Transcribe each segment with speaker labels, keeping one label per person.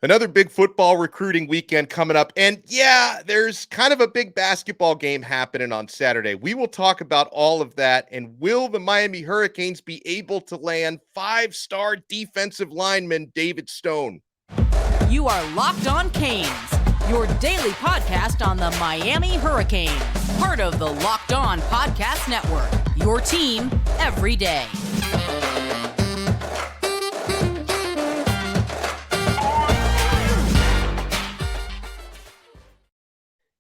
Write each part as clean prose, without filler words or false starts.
Speaker 1: Another big football recruiting weekend coming up. And yeah, there's kind of a big basketball game happening on Saturday. We will talk about all of that. And will the Miami Hurricanes be able to land five-star defensive lineman David Stone?
Speaker 2: You are Locked On Canes, your daily podcast on the Miami Hurricanes. Part of the Locked On Podcast Network, your team every day.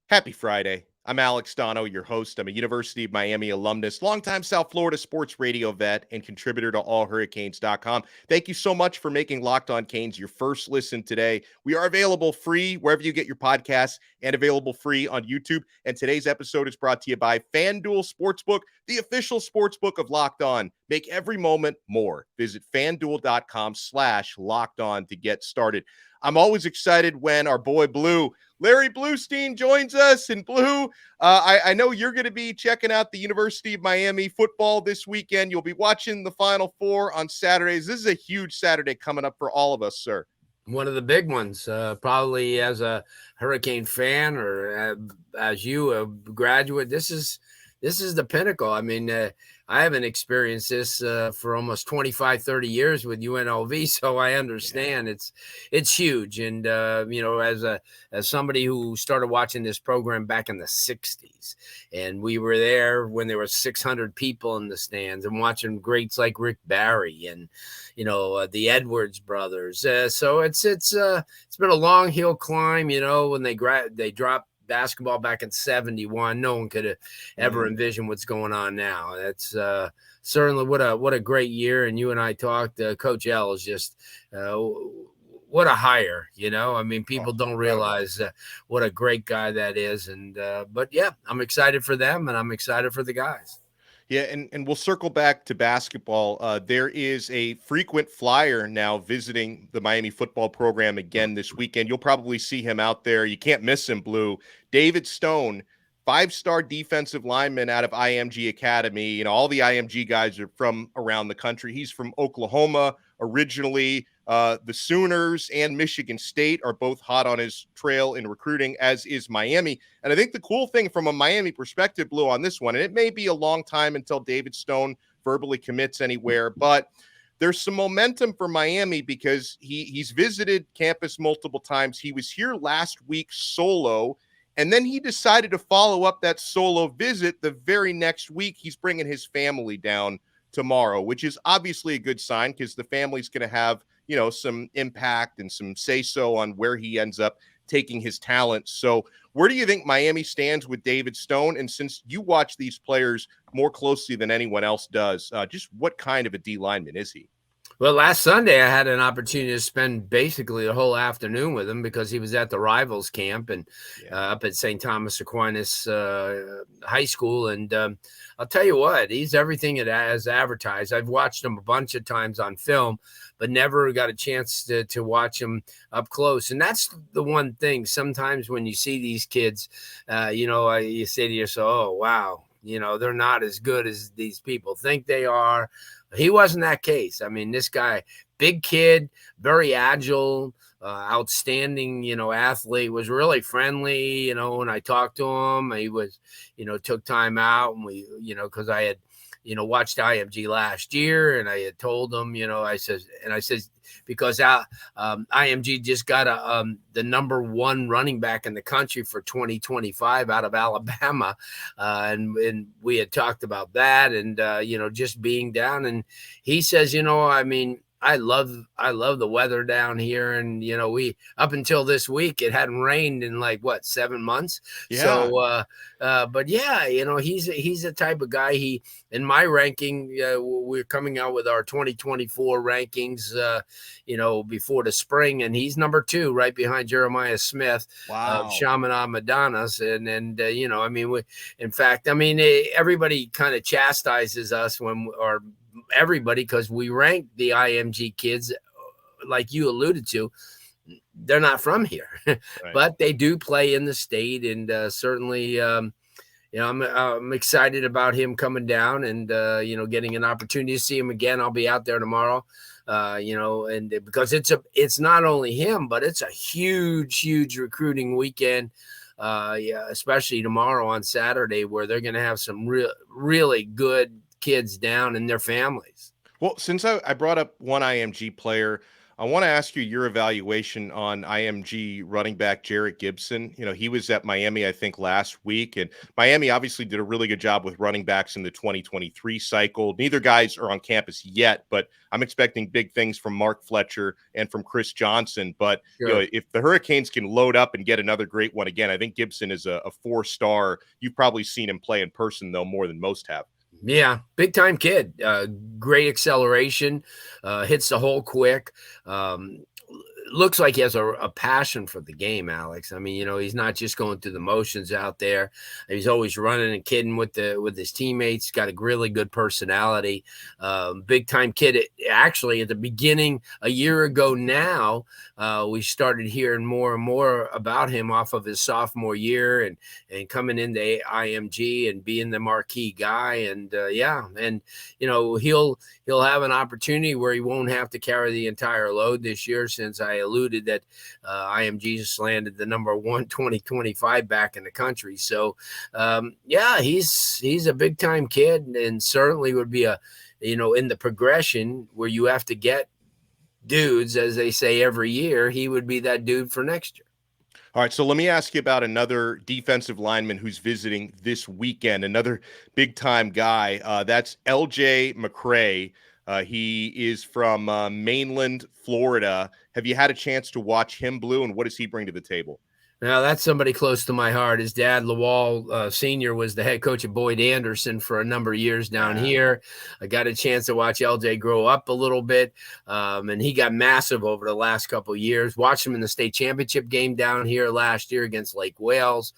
Speaker 1: Happy Friday. I'm Alex Donno, your host. I'm a University of Miami alumnus, longtime South Florida sports radio vet, and contributor to allhurricanes.com. Thank you so much for making Locked On Canes your first listen today. We are available free wherever you get your podcasts and available free on YouTube. And today's episode is brought to you by FanDuel Sportsbook, the official sportsbook of Locked On. Make every moment more. Visit FanDuel.com/Locked On to get started. I'm always excited when our boy Blu, Larry Blustein, joins us. And Blu, I know you're going to be checking out the University of Miami football this weekend. You'll be watching the Final Four on Saturdays. This is a huge Saturday coming up for all of us, sir.
Speaker 3: One of the big ones, probably as a Hurricane fan or as you, a graduate. This is the pinnacle. I mean, I haven't experienced this for almost 25, 30 years with UNLV, so I understand it's huge. And as somebody who started watching this program back in the 60s, and we were there when there were 600 people in the stands and watching greats like Rick Barry and the Edwards brothers. So it's been a long hill climb. When they dropped basketball back in 71, no one could have ever envisioned what's going on now. That's certainly what a great year. And you and I talked, Coach L is just what a hire, I mean, people don't realize what a great guy that is. And but yeah, I'm excited for them and I'm excited for the guys.
Speaker 1: Yeah, and we'll circle back to basketball. There is a frequent flyer now visiting the Miami football program again this weekend. You'll probably see him out there. You can't miss him, Blu. David Stone, five-star defensive lineman out of IMG Academy. All the IMG guys are from around the country. He's from Oklahoma originally. The Sooners and Michigan State are both hot on his trail in recruiting, as is Miami. And I think the cool thing from a Miami perspective, Blu, on this one, and it may be a long time until David Stone verbally commits anywhere, but there's some momentum for Miami because he's visited campus multiple times. He was here last week solo, and then he decided to follow up that solo visit the very next week. He's bringing his family down tomorrow, which is obviously a good sign because the family's going to have some impact and some say-so on where he ends up taking his talent. So where do you think Miami stands with David Stone? And since you watch these players more closely than anyone else does, just what kind of a D lineman is he?
Speaker 3: Well, last Sunday I had an opportunity to spend basically the whole afternoon with him because he was at the Rivals camp and up at St. Thomas Aquinas High School. And I'll tell you what, he's everything it has advertised. I've watched him a bunch of times on film, but never got a chance to watch him up close. And that's the one thing. Sometimes when you see these kids, you say to yourself, oh, wow, they're not as good as these people think they are. He wasn't that case. I mean, this guy, big kid, very agile, outstanding, athlete, was really friendly. When I talked to him, he was, took time out and we, because I had, watched IMG last year and I had told him, I said, because IMG just got the number one running back in the country for 2025 out of Alabama. And we had talked about that and, just being down. And he says, I love the weather down here. And, we, up until this week, it hadn't rained in 7 months.
Speaker 1: Yeah.
Speaker 3: So, but yeah, he's the type of guy. He, in my ranking, we're coming out with our 2024 rankings, before the spring, and he's number 2 right behind Jeremiah Smith of Chaminade Madonnas. And everybody kind of chastises us everybody, because we rank the IMG kids, like you alluded to, they're not from here, right. But they do play in the state. And certainly, I'm excited about him coming down and, getting an opportunity to see him again. I'll be out there tomorrow and because it's not only him, but it's a huge recruiting weekend. Yeah, especially tomorrow on Saturday, where they're going to have some really good kids down and their families.
Speaker 1: Well, since I brought up one IMG player, I want to ask you your evaluation on IMG running back Jarrett Gibson. He was at Miami, I think, last week, and Miami obviously did a really good job with running backs in the 2023 cycle. Neither guys are on campus yet, but I'm expecting big things from Mark Fletcher and from Chris Johnson. But
Speaker 3: Sure.
Speaker 1: If the Hurricanes can load up and get another great one again, I think Gibson is a 4-star. You've probably seen him play in person, though, more than most have.
Speaker 3: Yeah, big time kid. Great acceleration, hits the hole quick. Looks like he has a passion for the game, Alex. I mean, he's not just going through the motions out there. He's always running and kidding with his teammates. Got a really good personality. Big time kid. Actually, at the beginning, a year ago now, we started hearing more and more about him off of his sophomore year and coming into IMG and being the marquee guy. And he'll have an opportunity where he won't have to carry the entire load this year, since I alluded that IMG just landed the number 1 2025 back in the country. So he's a big time kid, and certainly would be in the progression where you have to get dudes, as they say every year, he would be that dude for next year.
Speaker 1: All right, so let me ask you about another defensive lineman who's visiting this weekend, another big-time guy. That's LJ McCray. He is from Mainland, Florida. Have you had a chance to watch him, Blue, and what does he bring to the table?
Speaker 3: Now, that's somebody close to my heart. His dad, Lawal Sr., was the head coach of Boyd Anderson for a number of years down here. I got a chance to watch LJ grow up a little bit, and he got massive over the last couple of years. Watched him in the state championship game down here last year against Lake Wales.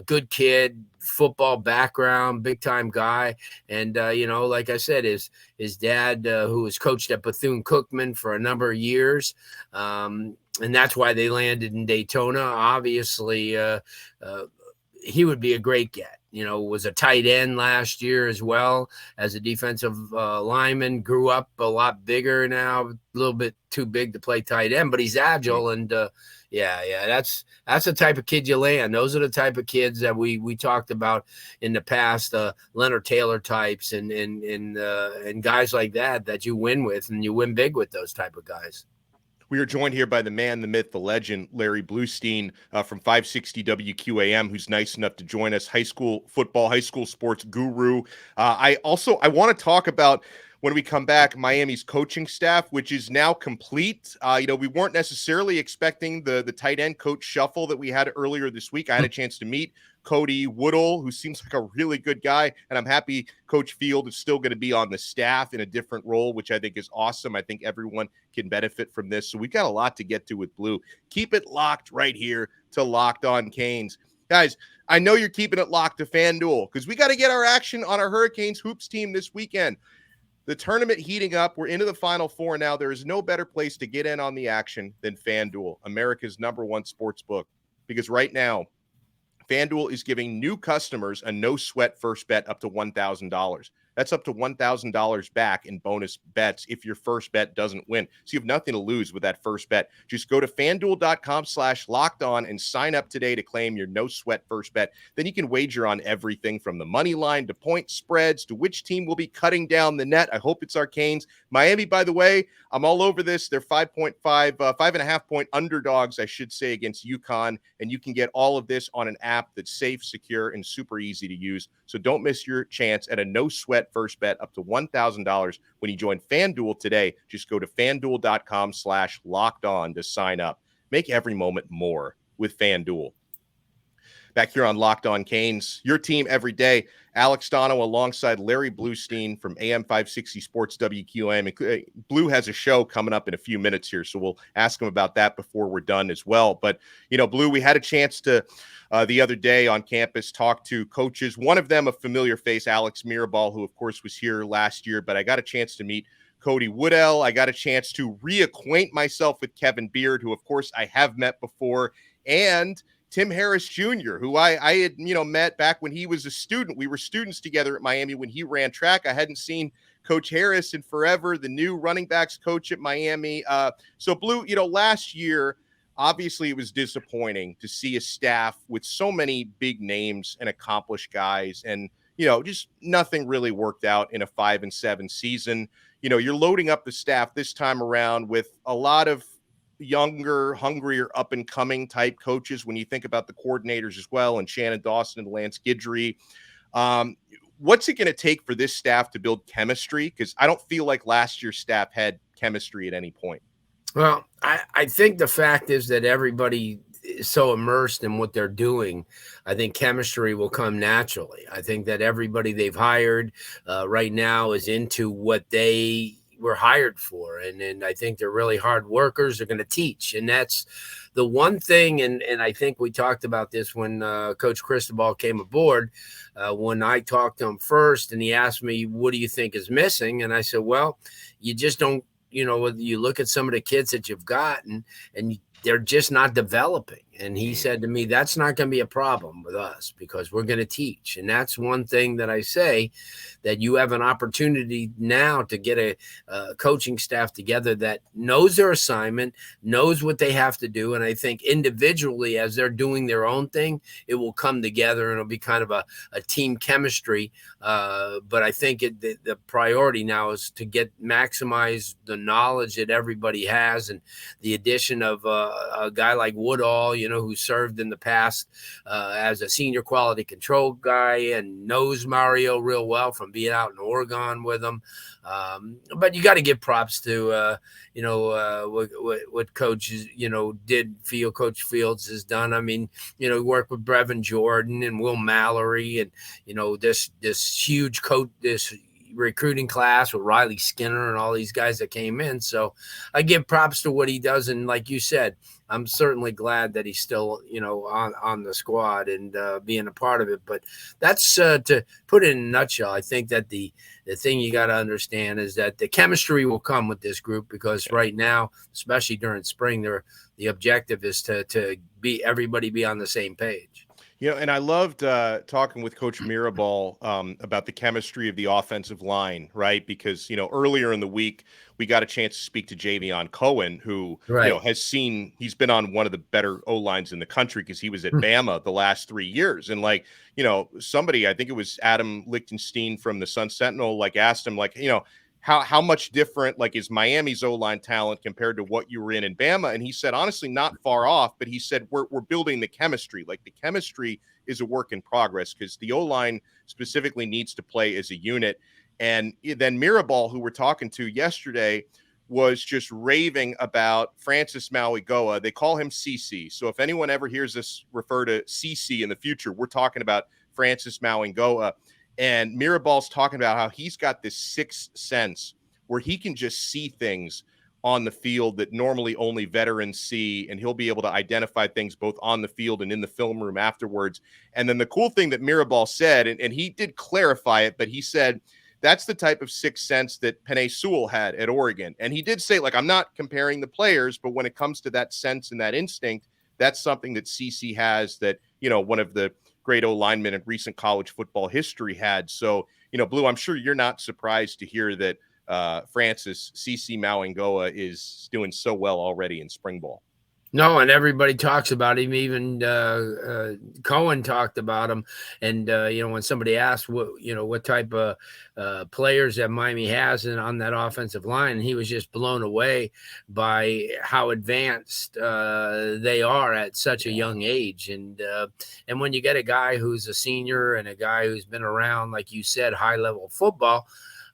Speaker 3: Good kid, football background, big-time guy. And, like I said, his dad, who was coached at Bethune-Cookman for a number of years, and that's why they landed in Daytona. Obviously, he would be a great get. Was a tight end last year as well as a defensive lineman. Grew up a lot bigger now, a little bit too big to play tight end, but he's agile. And that's the type of kid you land. Those are the type of kids that we talked about in the past, Leonard Taylor types and guys like that you win with, and you win big with those type of guys.
Speaker 1: We are joined here by the man, the myth, the legend, Larry Blustein from 560 WQAM, who's nice enough to join us, high school football, high school sports guru. I want to talk about, when we come back, Miami's coaching staff, which is now complete. We weren't necessarily expecting the tight end coach shuffle that we had earlier this week. I had a chance to meet Cody Woodiel, who seems like a really good guy, and I'm happy Coach Field is still going to be on the staff in a different role, which I think is awesome. I think everyone can benefit from this. So we've got a lot to get to with Blue. Keep it locked right here to Locked On Canes. Guys, I know you're keeping it locked to FanDuel because we got to get our action on our Hurricanes hoops team this weekend. The tournament heating up. We're into the Final Four now. There is no better place to get in on the action than FanDuel, America's #1 sports book, because right now, FanDuel is giving new customers a no-sweat first bet up to $1,000. That's up to $1,000 back in bonus bets if your first bet doesn't win. So you have nothing to lose with that first bet. Just go to FanDuel.com/lockedon and sign up today to claim your no-sweat first bet. Then you can wager on everything from the money line to point spreads to which team will be cutting down the net. I hope it's our Canes. Miami, by the way, I'm all over this. They're 5.5 point underdogs, I should say, against UConn. And you can get all of this on an app that's safe, secure, and super easy to use. So don't miss your chance at a no-sweat first bet up to $1,000 when you join FanDuel today. Just go to FanDuel.com/lockedon to sign up. Make every moment more with FanDuel. Back here on Locked On Canes, your team every day. Alex Donno alongside Larry Blustein from AM 560 Sports WQAM. Blue has a show coming up in a few minutes here, so we'll ask him about that before we're done as well. But, Blue, we had a chance to, the other day on campus, talk to coaches. One of them, a familiar face, Alex Mirabal, who, of course, was here last year. But I got a chance to meet Cody Woodiel. I got a chance to reacquaint myself with Kevin Beard, who, of course, I have met before, and Tim Harris Jr., who I had, met back when he was a student. We were students together at Miami when he ran track. I hadn't seen Coach Harris and forever, the new running backs coach at Miami. So Blue, last year, obviously it was disappointing to see a staff with so many big names and accomplished guys, and just nothing really worked out in a 5-7 season. You're loading up the staff this time around with a lot of younger, hungrier, up and coming type coaches. When you think about the coordinators as well, and Shannon Dawson and Lance Guidry, what's it going to take for this staff to build chemistry? Because I don't feel like last year's staff had chemistry at any point.
Speaker 3: Well, I think the fact is that everybody is so immersed in what they're doing. I think chemistry will come naturally. I think that everybody they've hired right now is into what they were hired for. And I think they're really hard workers. They're going to teach. And that's the one thing. And I think we talked about this when Coach Cristobal came aboard, when I talked to him first and he asked me, what do you think is missing? And I said, well, you just don't, you look at some of the kids that you've gotten and they're just not developing. And he said to me, that's not going to be a problem with us because we're going to teach. And that's one thing that I say, that you have an opportunity now to get a coaching staff together that knows their assignment, knows what they have to do. And I think individually, as they're doing their own thing, it will come together and it'll be kind of a team chemistry. But I think the priority now is to maximize the knowledge that everybody has, and the addition of a guy like Woodall, who served in the past as a senior quality control guy and knows Mario real well from being out in Oregon with him. But you got to give props to, what coaches, did Coach Fields has done. I mean, worked with Brevin Jordan and Will Mallory and, this huge coach, this recruiting class with Riley Skinner and all these guys that came in. So I give props to what he does. And like you said, I'm certainly glad that he's still, on the squad and being a part of it. But that's to put it in a nutshell. I think that the thing you got to understand is that the chemistry will come with this group, because right now, especially during spring, the objective is to be everybody be on the same page.
Speaker 1: And I loved talking with Coach Mirabal about the chemistry of the offensive line, right? Because, earlier in the week, we got a chance to speak to Javion Cohen, who, he's been on one of the better O-lines in the country because he was at Bama the last 3 years. And somebody, I think it was Adam Lichtenstein from the Sun Sentinel, asked him, how much different, is Miami's O-line talent compared to what you were in Bama? And he said, honestly, not far off, but he said, we're building the chemistry. The chemistry is a work in progress because the O-line specifically needs to play as a unit. And then Mirabal, who we're talking to yesterday, was just raving about Francis Malingoa. They call him CC. So if anyone ever hears us refer to CC in the future, we're talking about Francis Malingoa. And Mirabal's talking about how he's got this sixth sense where he can just see things on the field that normally only veterans see, and he'll be able to identify things both on the field and in the film room afterwards. And then the cool thing that Mirabal said, and he did clarify it, but he said that's the type of sixth sense that Penei Sewell had at Oregon. And he did say, I'm not comparing the players, but when it comes to that sense and that instinct, that's something that CC has that, one of the great O-linemen in recent college football history had. So, Blue, I'm sure you're not surprised to hear that Francis CC Malingoa is doing so well already in spring ball.
Speaker 3: No, and everybody talks about him. Even Cohen talked about him. And when somebody asked what type of players that Miami has on that offensive line, he was just blown away by how advanced they are at such a young age. And when you get a guy who's a senior and a guy who's been around, like you said, high level football,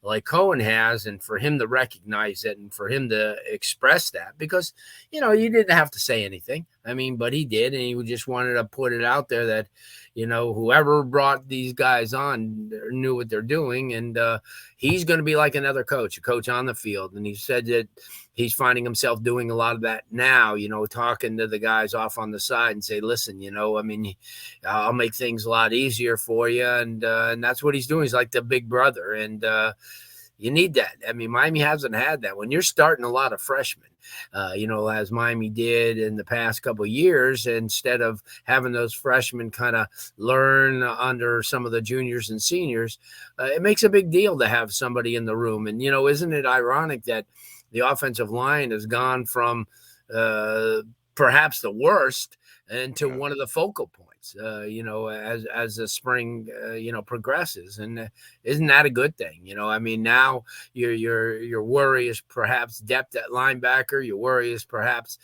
Speaker 3: like Cohen has, and for him to recognize it and for him to express that, because, you didn't have to say anything. I mean, but he did, and he just wanted to put it out there that, whoever brought these guys on knew what they're doing. And he's going to be like another coach, a coach on the field. And he said that he's finding himself doing a lot of that now, talking to the guys off on the side and say, listen, I'll make things a lot easier for you. And that's what he's doing. He's like the big brother. And, You need that. I mean, Miami hasn't had that. When you're starting a lot of freshmen, as Miami did in the past couple of years, instead of having those freshmen kind of learn under some of the juniors and seniors, it makes a big deal to have somebody in the room. And, isn't it ironic that the offensive line has gone from perhaps the worst into one of the focal points, as the spring, progresses. And isn't that a good thing? I mean, now your worry is perhaps depth at linebacker. Your worry is perhaps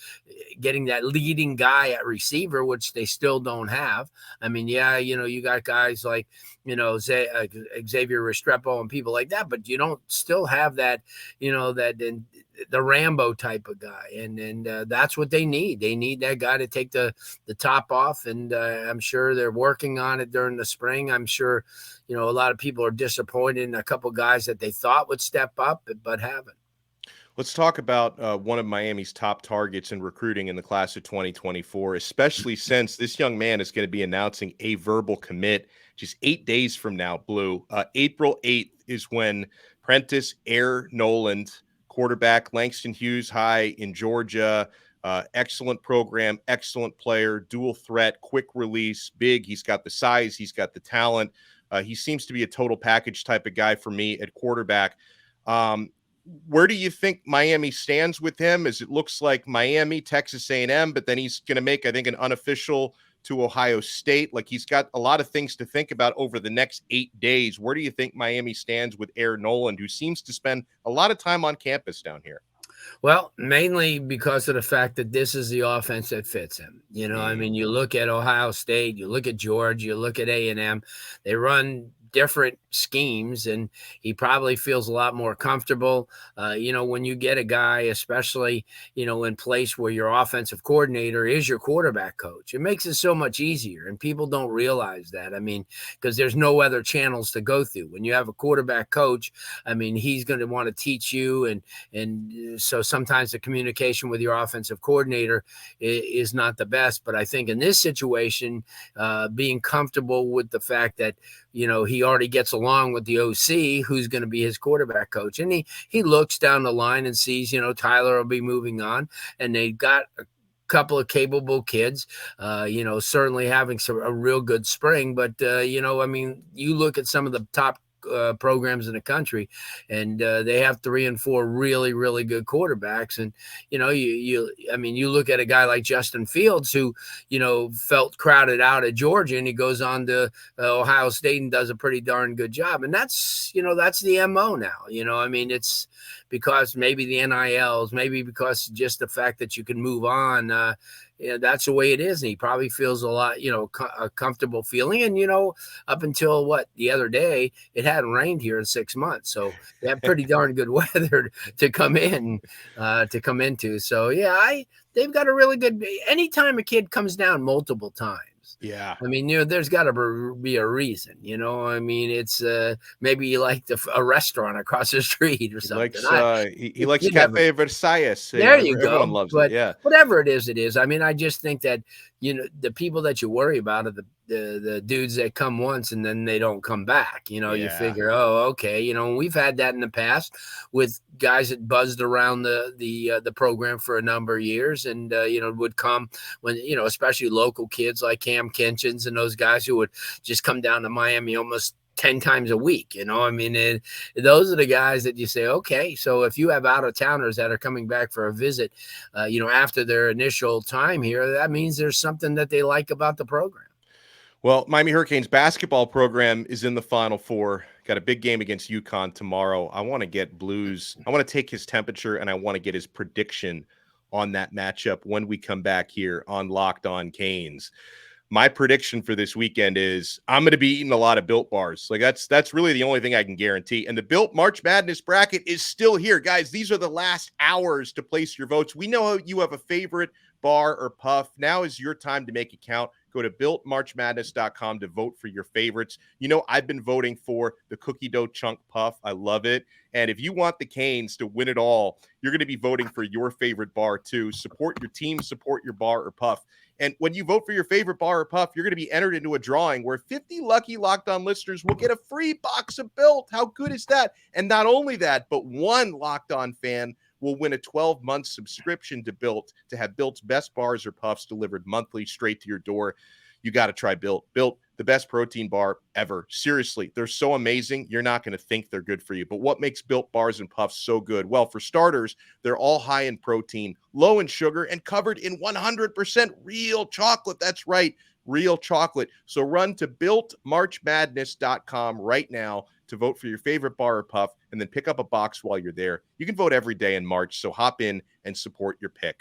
Speaker 3: getting that leading guy at receiver, which they still don't have. I mean, you got guys like, Xavier Restrepo and people like that, but you don't still have that, the Rambo type of guy. And that's what they need. They need that guy to take the top off. And I'm sure they're working on it during the spring. I'm sure, a lot of people are disappointed in a couple guys that they thought would step up, but haven't.
Speaker 1: Let's talk about one of Miami's top targets in recruiting in the class of 2024, especially since this young man is going to be announcing a verbal commit just 8 days from now, Blue. April 8th is when Prentice Air Noland, quarterback, Langston Hughes High in Georgia, excellent program, excellent player, dual threat, quick release, big. He's got the size, he's got the talent. He seems to be a total package type of guy for me at quarterback. Where do you think Miami stands with him? As it looks like Miami, Texas A&M, but then he's going to make, I think, an unofficial to Ohio State. Like, he's got a lot of things to think about over the next 8 days. Where do you think Miami stands with Air Noland, who seems to spend a lot of time on campus down here?
Speaker 3: Well, mainly because of the fact that this is the offense that fits him. I mean, you look at Ohio State, you look at Georgia, you look at A&M, they run different schemes, and he probably feels a lot more comfortable. When you get a guy, especially, in place where your offensive coordinator is your quarterback coach, it makes it so much easier. And people don't realize that. I mean, because there's no other channels to go through. When you have a quarterback coach, I mean, he's going to want to teach you. And so sometimes the communication with your offensive coordinator is not the best. But I think in this situation, being comfortable with the fact that, he already gets along with the OC, who's going to be his quarterback coach. And he looks down the line and sees, Tyler will be moving on, and they've got a couple of capable kids, certainly having a real good spring. But, I mean, you look at some of the top programs in the country, and they have 3 and 4 really, really good quarterbacks. And, you look at a guy like Justin Fields, who, felt crowded out at Georgia, and he goes on to Ohio State and does a pretty darn good job. And that's the MO now. I mean, it's because maybe the NILs, maybe because just the fact that you can move on, that's the way it is. And he probably feels a lot, a comfortable feeling. And, up until the other day, it hadn't rained here in 6 months. So they have pretty darn good weather to come into. So, they've got a really good, anytime a kid comes down multiple times.
Speaker 1: Yeah.
Speaker 3: I mean, there's got to be a reason, I mean, it's maybe you like a restaurant across the street or something.
Speaker 1: He likes Cafe Versailles.
Speaker 3: There you go.
Speaker 1: Everyone loves it. Yeah.
Speaker 3: Whatever it is. I mean, I just think that, the people that you worry about are the dudes that come once and then they don't come back. You figure, oh, okay. We've had that in the past with guys that buzzed around the program for a number of years, and would come when, especially local kids like Cam Kinchins and those guys who would just come down to Miami almost 10 times a week. I mean, those are the guys that you say, okay, so if you have out-of-towners that are coming back for a visit, after their initial time here, that means there's something that they like about the program.
Speaker 1: Well, Miami Hurricanes basketball program is in the Final Four. Got a big game against UConn tomorrow. I want to get Blues. I want to take his temperature, and I want to get his prediction on that matchup when we come back here on Locked On Canes. My prediction for this weekend is I'm going to be eating a lot of Built bars. Like, that's really the only thing I can guarantee. And the Built March Madness bracket is still here. Guys, these are the last hours to place your votes. We know you have a favorite bar, or puff, now is your time to make it count. Go to builtmarchmadness.com to vote for your favorites. You know, I've been voting for the cookie dough chunk puff. I love it. And if you want the Canes to win it all, you're going to be voting for your favorite bar too. Support your team, support your bar or puff. And when you vote for your favorite bar or puff, you're going to be entered into a drawing where 50 lucky Locked On listeners will get a free box of Built. How good is that? And not only that, but one Locked On fan will win a 12-month subscription to Built to have Built's best bars or puffs delivered monthly straight to your door. You got to try Built. Built, the best protein bar ever. Seriously, they're so amazing, you're not going to think they're good for you. But what makes Built bars and puffs so good? Well, for starters, they're all high in protein, low in sugar, and covered in 100% real chocolate. That's right, real chocolate. So run to builtmarchmadness.com right now to vote for your favorite bar or puff, and then pick up a box while you're there. You can vote every day in March, so hop in and support your pick.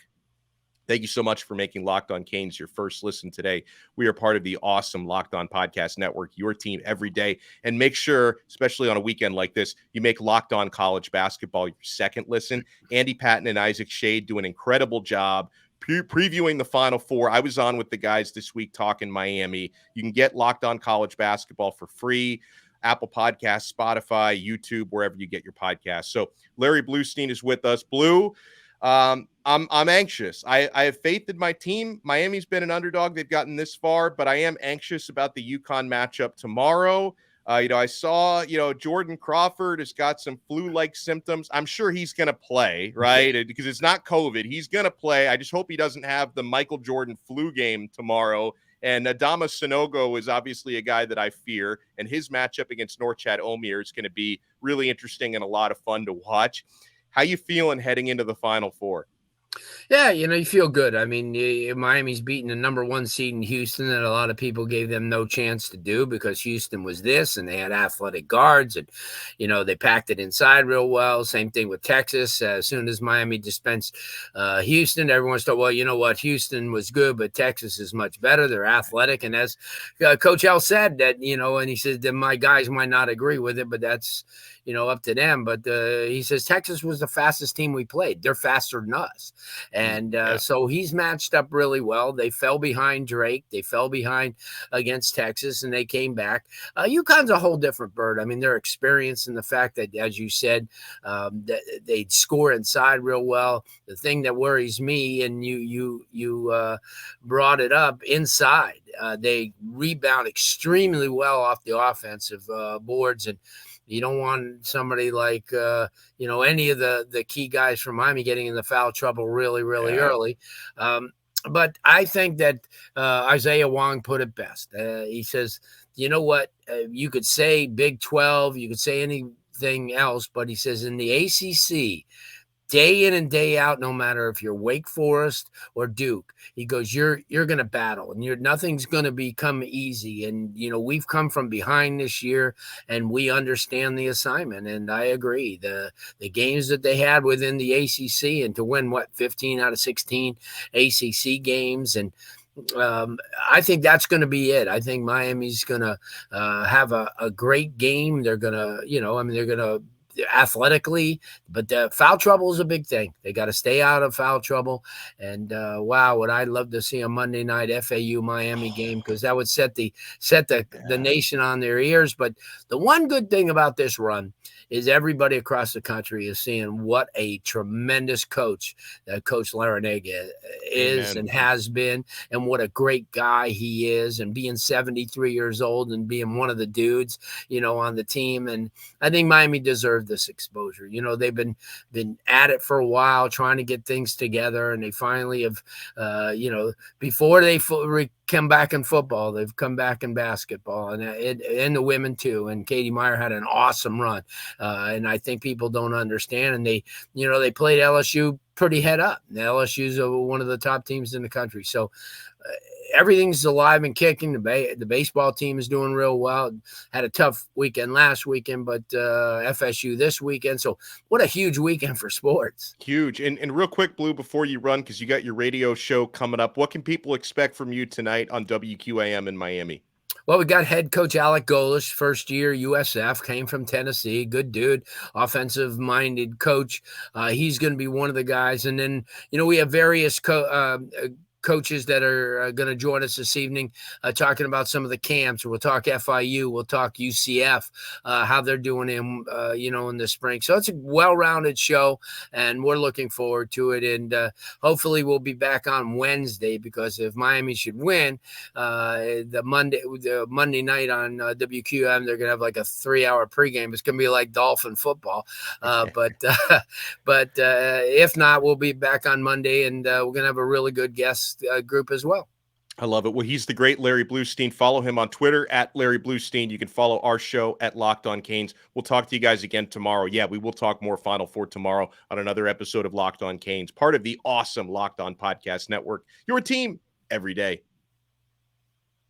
Speaker 1: Thank you so much for making Locked On Canes your first listen today. We are part of the awesome Locked On Podcast Network, your team every day. And make sure, especially on a weekend like this, you make Locked On College Basketball your second listen. Andy Patton and Isaac Shade do an incredible job previewing the Final Four. I was on with the guys this week talking Miami. You can get Locked On College Basketball for free. Apple Podcasts, Spotify, YouTube, wherever you get your podcasts. So Larry Blustein is with us. Blue, I'm anxious. I have faith in my team. Miami's been an underdog. They've gotten this far, but I am anxious about the UConn matchup tomorrow. I saw, Jordan Crawford has got some flu-like symptoms. I'm sure he's going to play, right? Because it's not COVID. He's going to play. I just hope he doesn't have the Michael Jordan flu game tomorrow. And Adama Sanogo is obviously a guy that I fear, and his matchup against Norchad Omier is going to be really interesting and a lot of fun to watch. How you feeling heading into the Final Four?
Speaker 3: Yeah, you feel good. I mean, Miami's beaten the number one seed in Houston, and a lot of people gave them no chance to do because Houston was this, and they had athletic guards, and, they packed it inside real well. Same thing with Texas. As soon as Miami dispensed Houston, everyone thought, well, you know what? Houston was good, but Texas is much better. They're athletic. And as Coach L said that, and he said that my guys might not agree with it, but that's, up to them. But he says Texas was the fastest team we played. They're faster than us. And so he's matched up really well. They fell behind Drake. They fell behind against Texas, and they came back. UConn's a whole different bird. I mean, they're experienced in the fact that, as you said, that they score inside real well. The thing that worries me, and you brought it up, inside. They rebound extremely well off the offensive boards, and you don't want somebody like, any of the key guys from Miami getting in the foul trouble really, really early. But I think that Isaiah Wong put it best. He says, you know what, you could say Big 12, you could say anything else, but he says in the ACC, day in and day out, no matter if you're Wake Forest or Duke, he goes, you're going to battle, and nothing's going to become easy. And, we've come from behind this year, and we understand the assignment. And I agree. The games that they had within the ACC, and to win, 15 out of 16 ACC games, and I think that's going to be it. I think Miami's going to have a great game. They're going to, they're going to athletically, but the foul trouble is a big thing. They got to stay out of foul trouble. And wow, would I love to see a Monday night FAU Miami game, because that would set the nation on their ears. But the one good thing about this run is everybody across the country is seeing what a tremendous coach that Coach Larinaga is and has been, and what a great guy he is, and being 73 years old and being one of the dudes, on the team. And I think Miami deserved this exposure. They've been at it for a while trying to get things together, and they finally have, before they come back in football, they've come back in basketball, and the women too. And Katie Meyer had an awesome run, and I think people don't understand. And they played LSU pretty head up. The LSU's one of the top teams in the country, so everything's alive and kicking. The baseball team is doing real well. Had a tough weekend last weekend, but FSU this weekend. So what a huge weekend for sports.
Speaker 1: Huge. And real quick, Blue, before you run, because you got your radio show coming up, what can people expect from you tonight on WQAM in Miami?
Speaker 3: Well, we got head coach Alec Golish, first year USF, came from Tennessee, good dude, offensive-minded coach. He's going to be one of the guys. And then, we have various coaches that are going to join us this evening, talking about some of the camps. We'll talk FIU, we'll talk UCF, how they're doing in the spring. So it's a well-rounded show, and we're looking forward to it. And hopefully we'll be back on Wednesday, because if Miami should win, the Monday night on WQM, they're going to have like a 3-hour pregame. It's going to be like Dolphin football. But if not, we'll be back on Monday, and we're going to have a really good guest group as well.
Speaker 1: I love it. Well, he's the great Larry Blustein. Follow him on Twitter at Larry Blustein. You can follow our show at Locked On Canes. We'll talk to you guys again tomorrow. Yeah, we will talk more Final Four tomorrow on another episode of Locked On Canes, part of the awesome Locked On Podcast Network, your team every day.